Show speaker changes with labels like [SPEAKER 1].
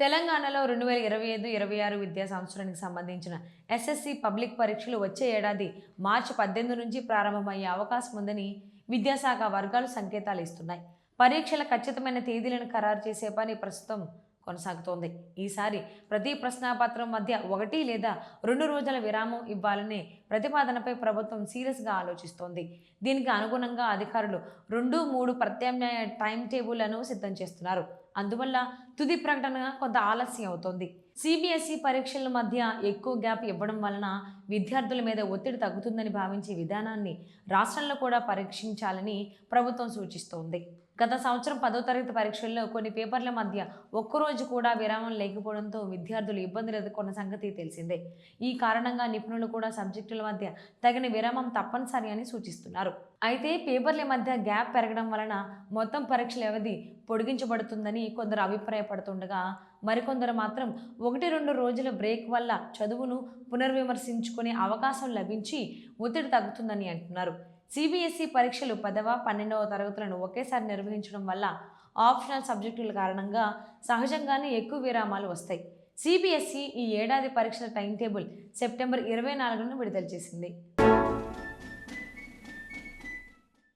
[SPEAKER 1] తెలంగాణలో 2025-26 విద్యా సంవత్సరానికి సంబంధించిన ఎస్ఎస్సి పబ్లిక్ పరీక్షలు వచ్చే ఏడాది మార్చి 18 నుంచి ప్రారంభమయ్యే అవకాశం ఉందని విద్యాశాఖ వర్గాలు సంకేతాలు ఇస్తున్నాయి. పరీక్షల ఖచ్చితమైన తేదీలను ఖరారు చేసే పని ప్రస్తుతం కొనసాగుతోంది. ఈసారి ప్రతి ప్రశ్నాపత్రం మధ్య 1 లేదా 2 రోజుల విరామం ఇవ్వాలనే ప్రతిపాదనపై ప్రభుత్వం సీరియస్గా ఆలోచిస్తోంది. దీనికి అనుగుణంగా అధికారులు 2-3 ప్రత్యామ్నాయ టైం టేబుళ్లను సిద్ధం చేస్తున్నారు. అందువల్ల తుది ప్రకటన కొంత ఆలస్యం అవుతోంది. సిబిఎస్ఈ పరీక్షల మధ్య ఎక్కువ గ్యాప్ ఇవ్వడం వలన విద్యార్థుల మీద ఒత్తిడి తగ్గుతుందని భావించే విధానాన్ని రాష్ట్రంలో కూడా పరీక్షించాలని ప్రభుత్వం సూచిస్తోంది. గత సంవత్సరం 10వ తరగతి పరీక్షల్లో కొన్ని పేపర్ల మధ్య ఒక్కరోజు కూడా విరామం లేకపోవడంతో విద్యార్థులు ఇబ్బందులు ఎదుర్కొన్న సంగతి తెలిసిందే. ఈ కారణంగా నిపుణులు కూడా సబ్జెక్టుల మధ్య తగిన విరామం తప్పనిసరి అని సూచిస్తున్నారు. అయితే పేపర్ల మధ్య గ్యాప్ పెరగడం వలన మొత్తం పరీక్షల వ్యవధి పొడిగించబడుతుందని కొందరు అభిప్రాయపడుతుండగా, మరికొందరు మాత్రం 1-2 రోజుల బ్రేక్ వల్ల చదువును పునర్విమర్శించుకునే అవకాశం లభించి ఒత్తిడి తగ్గుతుందని అంటున్నారు. సిబిఎస్ఈ పరీక్షలు 10వ, 12వ తరగతులను ఒకేసారి నిర్వహించడం వల్ల ఆప్షనల్ సబ్జెక్టుల కారణంగా సహజంగానే ఎక్కువ విరామాలు వస్తాయి. సిబిఎస్ఈ ఈ ఏడాది పరీక్షల టైం టేబుల్ సెప్టెంబర్ 24న విడుదల చేసింది.